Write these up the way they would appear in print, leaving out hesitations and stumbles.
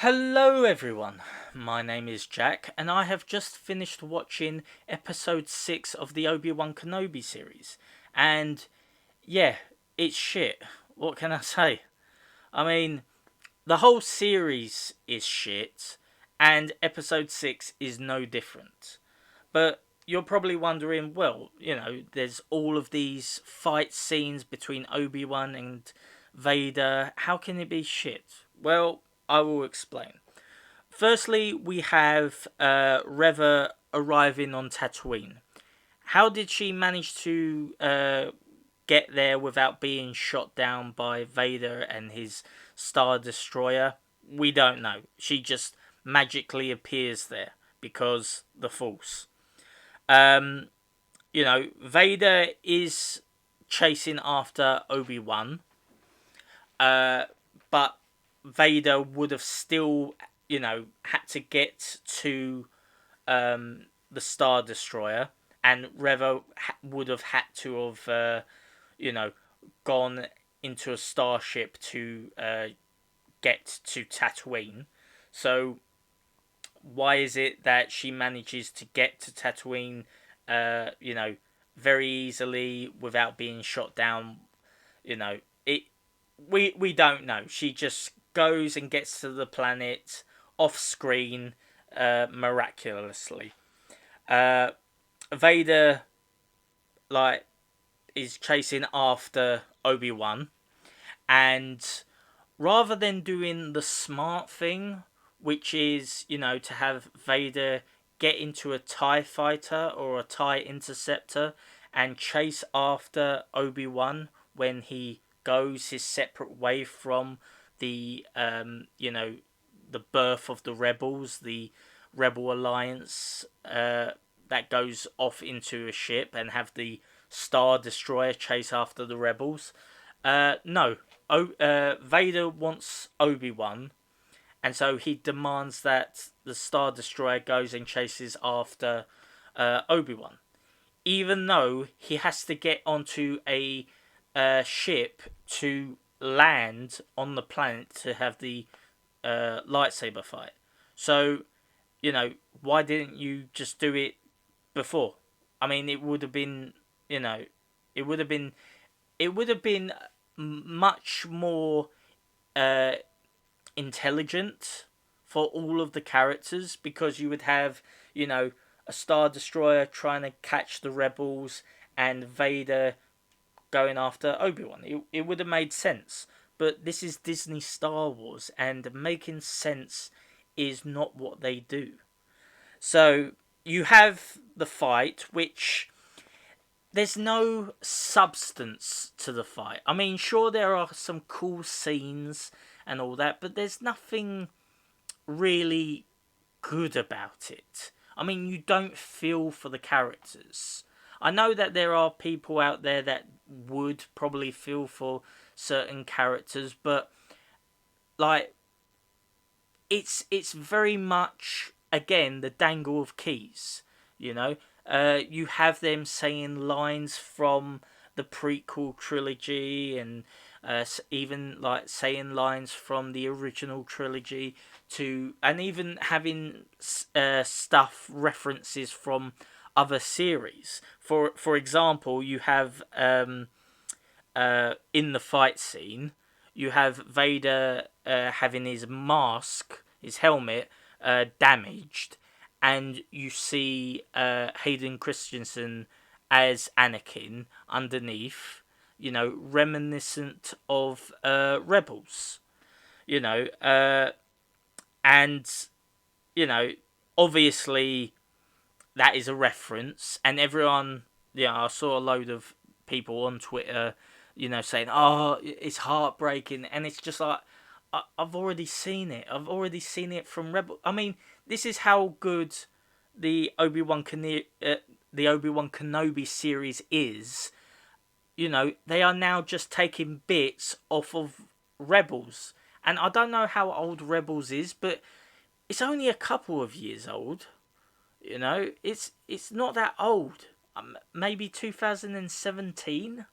Hello, everyone. My name is Jack, and I have just finished watching episode 6 of the Obi-Wan Kenobi series. And yeah, it's shit. What can I say? I mean, the whole series is shit, and episode 6 is no different. But you're probably wondering, well, there's all of these fight scenes between Obi-Wan and Vader. How can it be shit? Well, I will explain. Firstly, we have Reva arriving on Tatooine. How did she manage to get there without being shot down by Vader and his Star Destroyer? We don't know. She just magically appears there because the Force. Um, Vader is chasing after Obi-Wan, uh, but Vader would have still, had to get to the Star Destroyer, and Revo would have had to have, you know, gone into a starship to get to Tatooine. So why is it that she manages to get to Tatooine, uh, you know, very easily without being shot down? It we don't know. She just goes and gets to the planet off screen, miraculously. Uh, Vader like is chasing after Obi-Wan, and rather than doing the smart thing, which is to have Vader get into a TIE fighter or a TIE interceptor and chase after Obi-Wan when he goes his separate way from the the birth of the rebels, the rebel alliance, that goes off into a ship, and have the Star Destroyer chase after the rebels. No, Vader wants Obi-Wan, and so he demands that the Star Destroyer goes and chases after Obi-Wan, even though he has to get onto a ship to land on the planet to have the lightsaber fight. So, why didn't you just do it before? I mean, it would have been, you know, it would have been, it would have been much more uh, intelligent for all of the characters, because you would have, a Star Destroyer trying to catch the rebels and Vader going after Obi-Wan. It would have made sense. But this is Disney Star Wars, and making sense is not what they do. So you have the fight, which there's no substance to the fight. I mean, sure, there are some cool scenes and all that, but there's nothing really good about it. I mean, you don't feel for the characters. I know that there are people out there that would probably feel for certain characters, but like it's very much, again, the dangle of keys. You have them saying lines from the prequel trilogy, and even like saying lines from the original trilogy, to and even having stuff references from other series. For example, you have in the fight scene, you have Vader having his mask, his helmet, damaged, and you see Hayden Christensen as Anakin underneath, reminiscent of Rebels, you know, uh, and you know, obviously that is a reference, and everyone, I saw a load of people on Twitter, saying, "Oh, it's heartbreaking," and it's just like, I've already seen it. I've already seen it from Rebel. I mean, this is how good the the Obi-Wan Kenobi series is. They are now just taking bits off of Rebels, and I don't know how old Rebels is, but it's only a couple of years old. It's not that old. Maybe 2017.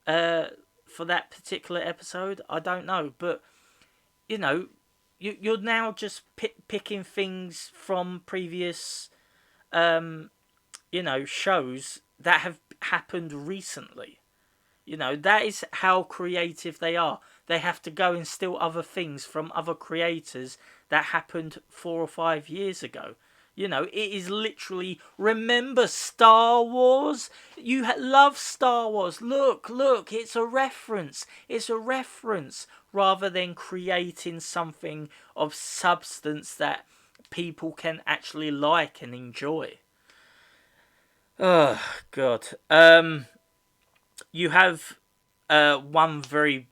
For that particular episode, I don't know, but you know, you're now just picking things from previous um shows that have happened recently. That is how creative they are. They have to go and steal other things from other creators that happened 4 or 5 years ago. It is literally, remember Star Wars? You love Star Wars. Look, it's a reference. It's a reference. Rather than creating something of substance that people can actually like and enjoy. Oh, God. You have one very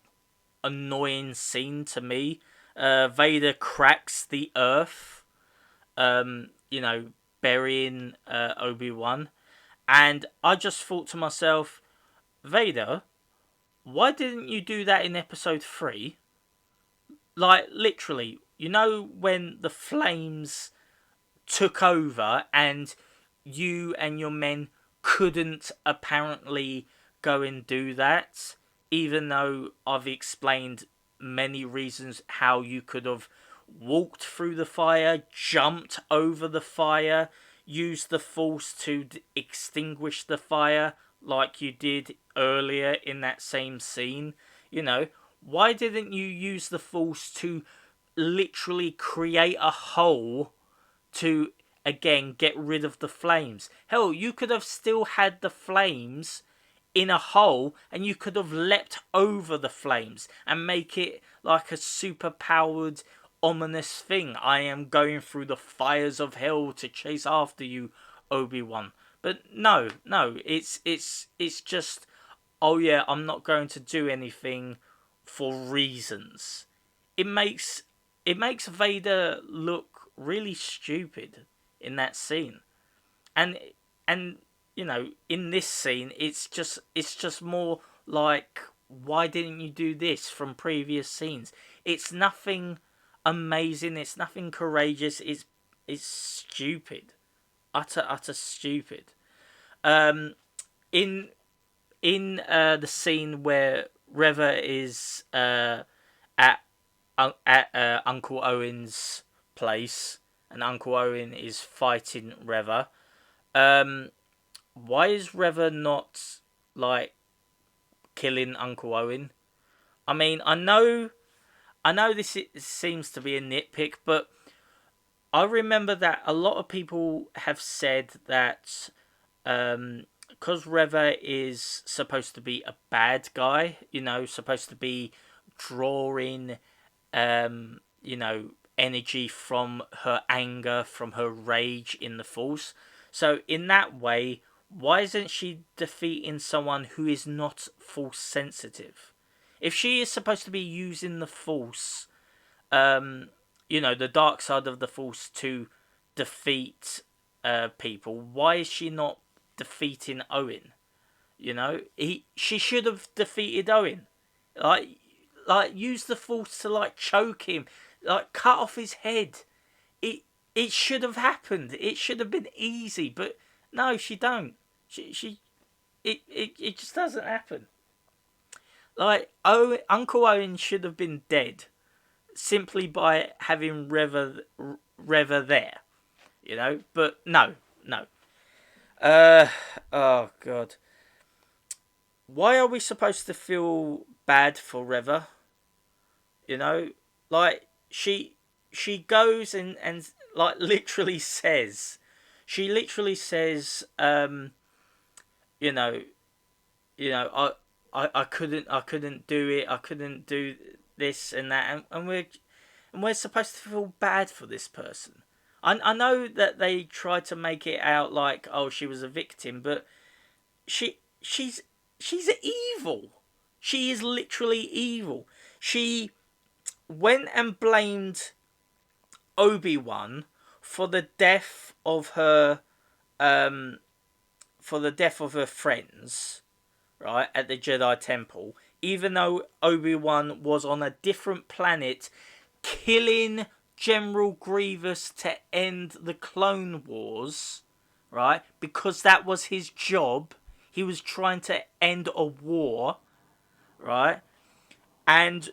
annoying scene to me. Vader cracks the earth, burying Obi-Wan. And I just thought to myself, Vader, why didn't you do that in episode 3? Like, literally, when the flames took over and you and your men couldn't apparently go and do that, even though I've explained many reasons how you could have walked through the fire, jumped over the fire, used the force to extinguish the fire like you did earlier in that same scene. Why didn't you use the force to literally create a hole to again get rid of the flames? Hell, you could have still had the flames in a hole and you could have leapt over the flames and make it like a super powered ominous thing. I am going through the fires of hell to chase after you, Obi-Wan. But no, it's just, oh yeah, I'm not going to do anything for reasons. It makes Vader look really stupid in that scene. And in this scene it's just more like, why didn't you do this from previous scenes? It's nothing amazing, it's nothing courageous, it's stupid. Utter stupid. In the scene where Reva is at Uncle Owen's place and Uncle Owen is fighting Reva, why is Reva not like killing Uncle Owen? I mean, I know this seems to be a nitpick, but I remember that a lot of people have said that because Reva is supposed to be a bad guy, supposed to be drawing, energy from her anger, from her rage in the Force. So in that way, why isn't she defeating someone who is not Force sensitive? If she is supposed to be using the Force, the dark side of the Force to defeat people, why is she not defeating Owen? She should have defeated Owen. Like, use the Force to choke him, cut off his head. It should have happened. It should have been easy, but no, she don't. It just doesn't happen. Uncle Owen should have been dead simply by having Reva there, But no. Oh God. Why are we supposed to feel bad for Reva? You know, like she goes and literally says, you know, I couldn't do it. I couldn't do this and that, and we're supposed to feel bad for this person. I know that they try to make it out like, oh, she was a victim, but she's evil. She is literally evil. She went and blamed Obi-Wan for the death of her friends, right, at the Jedi Temple, even though Obi-Wan was on a different planet killing General Grievous to end the Clone Wars, right? Because that was his job. He was trying to end a war, right? And,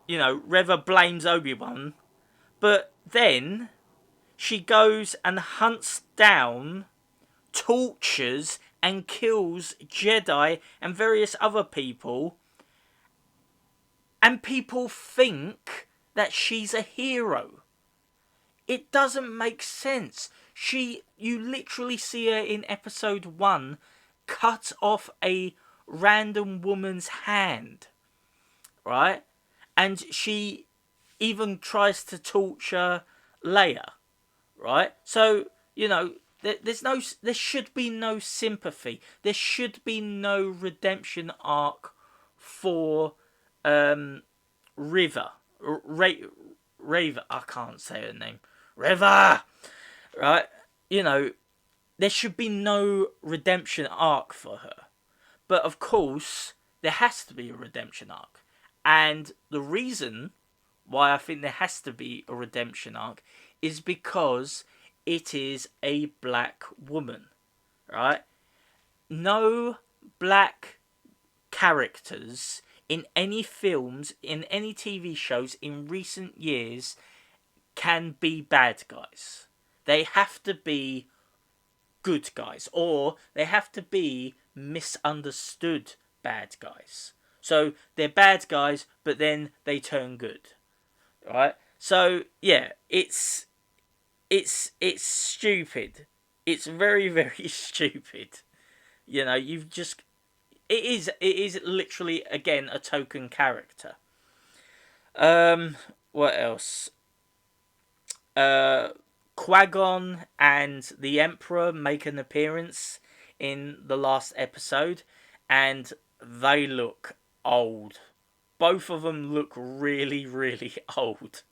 Reva blames Obi-Wan. But then she goes and hunts down, tortures, and kills Jedi and various other people. And people think that she's a hero. It doesn't make sense. You literally see her in episode 1 cut off a random woman's hand, right? And she even tries to torture Leia, right? So, there should be no sympathy. There should be no redemption arc for Reva. Reva, I can't say her name. Reva! Right? There should be no redemption arc for her. But of course, there has to be a redemption arc. And the reason why I think there has to be a redemption arc is because it is a black woman. Right? No black characters in any films, in any TV shows in recent years can be bad guys. They have to be good guys, or they have to be misunderstood bad guys. So they're bad guys, but then they turn good, right? So yeah, it's stupid. It's very very stupid. You've just it is literally again a token character. What else? Qui-Gon and the Emperor make an appearance in the last episode, and they look old. Both of them look really, really old.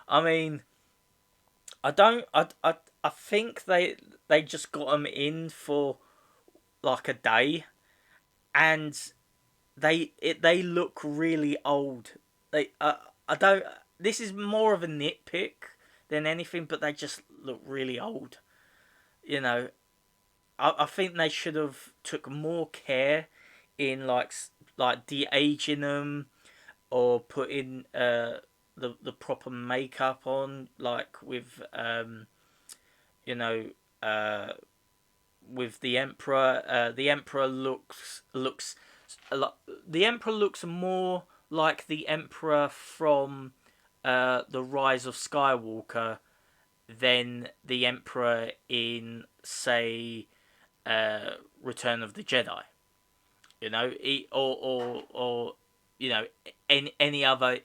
I mean, I think they just got them in for like a day, and they look really old. I don't. This is more of a nitpick than anything, but they just look really old. I think they should have took more care in like de-aging them, or putting the proper makeup on, like with you know with the Emperor. The Emperor looks a lot. The Emperor looks more like the Emperor from the Rise of Skywalker than the Emperor in, say, Return of the Jedi. Or any other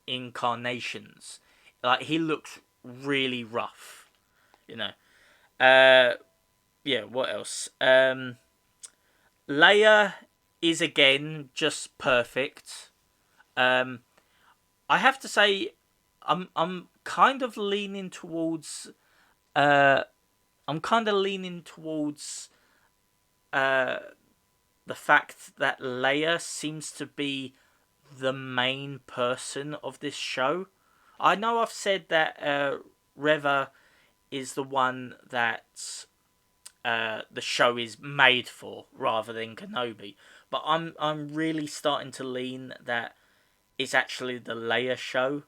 incarnations. Like, he looks really rough. Yeah. What else? Leia is again just perfect. I have to say, I'm kind of leaning towards the fact that Leia seems to be the main person of this show. I know I've said that Reva is the one that the show is made for, rather than Kenobi, but I'm really starting to lean that it's actually the Leia show,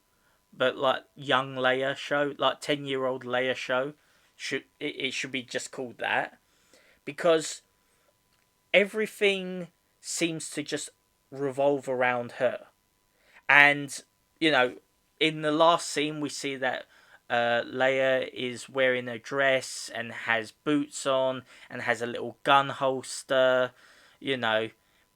but like young Leia show, like 10-year-old Leia show. It should be just called that, because everything seems to just revolve around her. And in the last scene we see that Leia is wearing a dress and has boots on and has a little gun holster,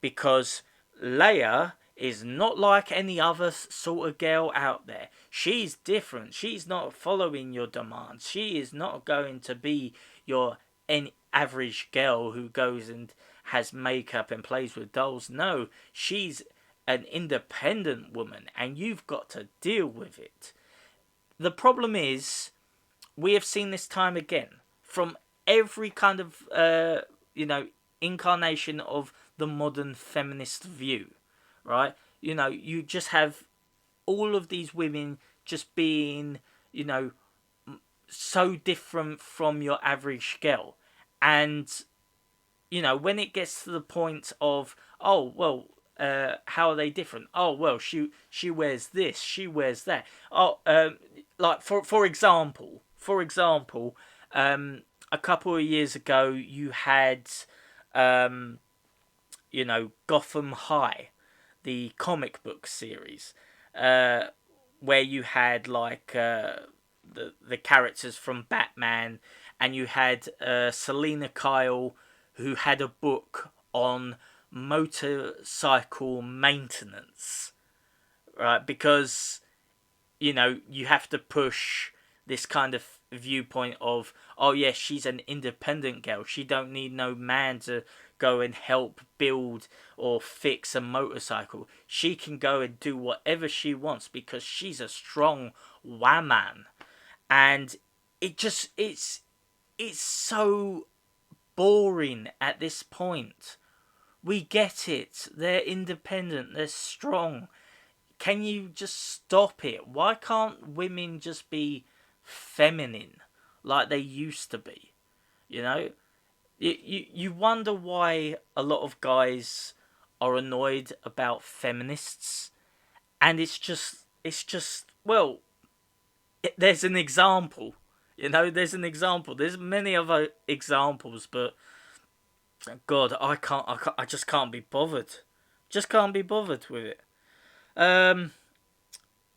because Leia is not like any other sort of girl out there. She's different. She's not following your demands. She is not going to be your any average girl who goes and has makeup and plays with dolls. No, she's an independent woman, and you've got to deal with it. The problem is, we have seen this time again from every kind of incarnation of the modern feminist view, right? You just have all of these women just being, so different from your average girl. And, when it gets to the point of, oh, well, how are they different? Oh, well, she wears this, she wears that. Oh, like for example, a couple of years ago you had, um, Gotham High, the comic book series, uh, where you had like the characters from Batman, and you had Selena Kyle, who had a book on motorcycle maintenance, right? Because you have to push this kind of viewpoint of, oh yeah, she's an independent girl, she don't need no man to go and help build or fix a motorcycle, she can go and do whatever she wants because she's a strong woman. And it's so boring at this point. We get it, they're independent, they're strong. Can you just stop it? Why can't women just be feminine like they used to be? You know, you wonder why a lot of guys are annoyed about feminists, and it's just well, there's an example. There's an example. There's many other examples, but God, I just can't be bothered. Just can't be bothered with it. Um,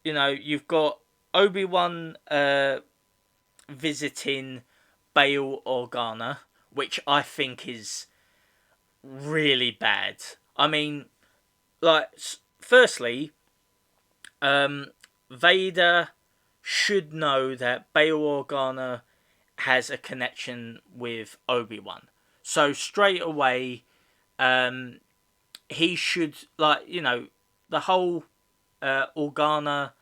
you've got Obi-Wan visiting Bail Organa, which I think is really bad. I mean, like, firstly, um, Vader should know that Bail Organa has a connection with Obi-Wan. So straight away, um, he should, the whole Organa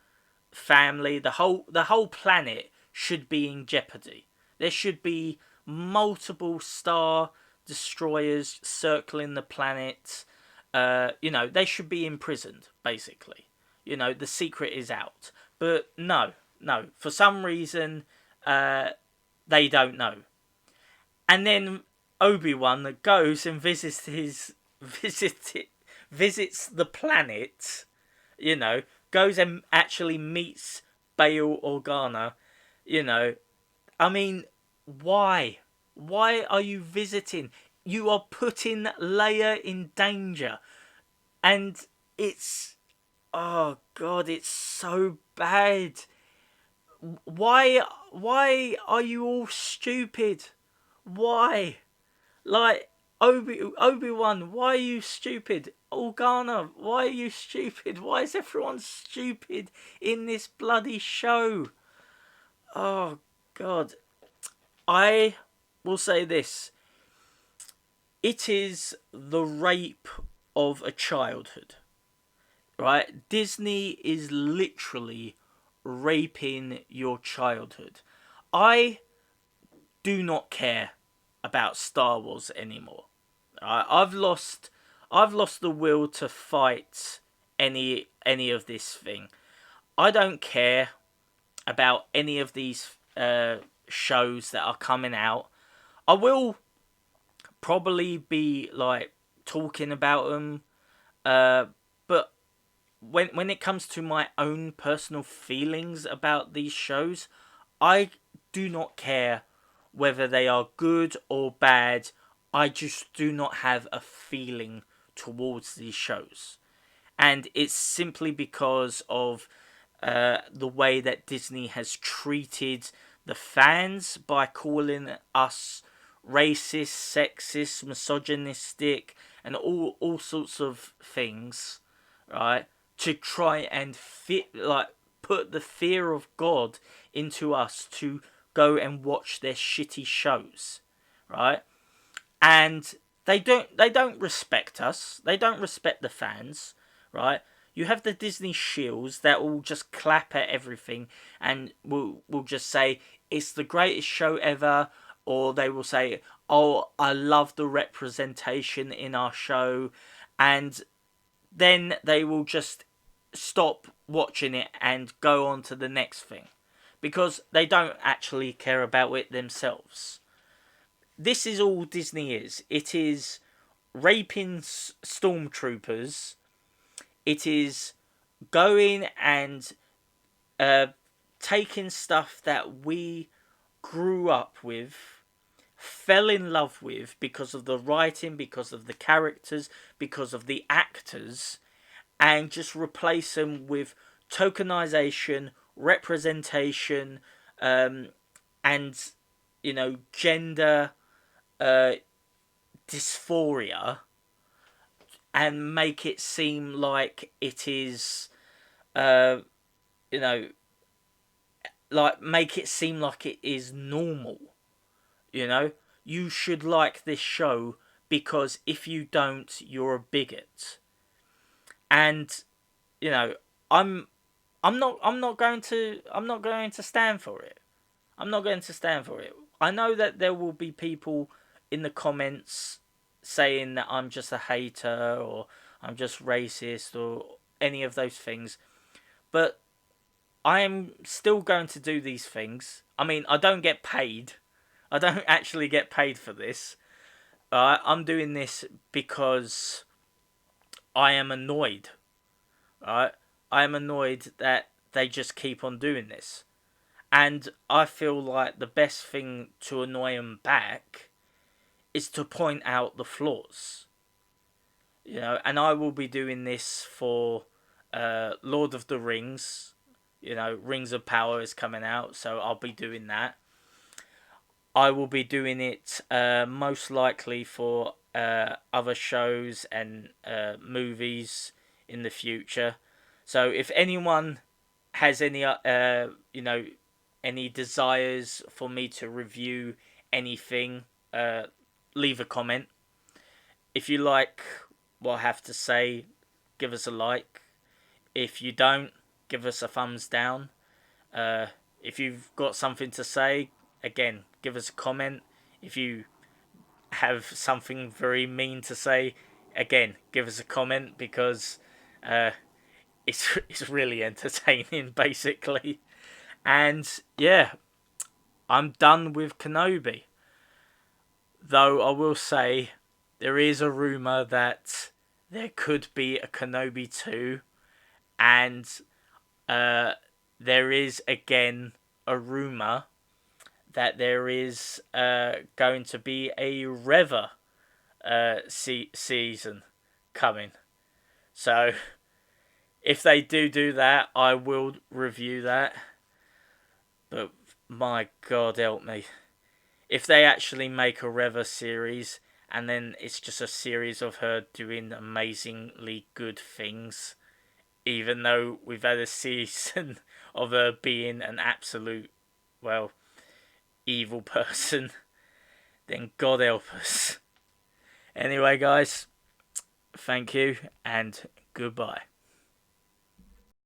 family, the whole planet should be in jeopardy. There should be multiple star destroyers circling the planet. They should be imprisoned, basically. The secret is out. But no, no. For some reason, they don't know. And then Obi-Wan goes and visits the planet, goes and actually meets Bail Organa, you know. I mean, why? Why are you visiting? You are putting Leia in danger. And it's, oh God, it's so bad. Why are you all stupid? Why? Like, Obi-Wan, why are you stupid? Organa, why are you stupid? Why is everyone stupid in this bloody show? Oh God. I will say this. It is the rape of a childhood. Right? Disney is literally raping your childhood. I do not care about Star Wars anymore. I've lost the will to fight any of this thing. I don't care about any of these shows that are coming out. I will probably be like talking about them, but when it comes to my own personal feelings about these shows, I do not care whether they are good or bad. I just do not have a feeling towards these shows. And it's simply because of the way that Disney has treated the fans by calling us racist, sexist, misogynistic, and all sorts of things, right? To try and put the fear of God into us to go and watch their shitty shows, right? And they don't respect us. They don't respect the fans, right? You have the Disney shills that will just clap at everything and will just say it's the greatest show ever, or they will say, "Oh, I love the representation in our show," and then they will just stop watching it and go on to the next thing because they don't actually care about it themselves. This is all Disney is. It is raping stormtroopers. It is going and uh, taking stuff that we grew up with, fell in love with because of the writing, because of the characters, because of the actors, and just replace them with tokenization, representation, and gender uh, dysphoria, and make it seem like it is, uh, you know, like make it seem like it is normal. You know, you should like this show because if you don't, you're a bigot. And you know, I'm I'm not going to stand for it. I'm not going to stand for it. I know that there will be people in the comments saying that I'm just a hater or I'm just racist or any of those things, but I am still going to do these things. I mean, I don't get paid. I don't actually get paid for this. I'm doing this because I am annoyed. Right? I am annoyed that they just keep on doing this. And I feel like the best thing to annoy them back is to point out the flaws. And I will be doing this for Lord of the Rings. Rings of Power is coming out, so I'll be doing that. I will be doing it most likely for other shows and movies in the future. So if anyone has any desires for me to review anything, leave a comment. If you like what I have to say, give us a like. If you don't, give us a thumbs down. If you've got something to say, again, give us a comment. If you have something very mean to say, again, give us a comment because it's really entertaining, basically. And yeah, I'm done with Kenobi. Though I will say, there is a rumour that there could be a Kenobi 2, and there is again a rumour that there is going to be a Reva season coming. So if they do that, I will review that. But my God, help me. If they actually make a Reva series and then it's just a series of her doing amazingly good things, even though we've had a season of her being an absolute, well, evil person, then God help us. Anyway, guys, thank you and goodbye.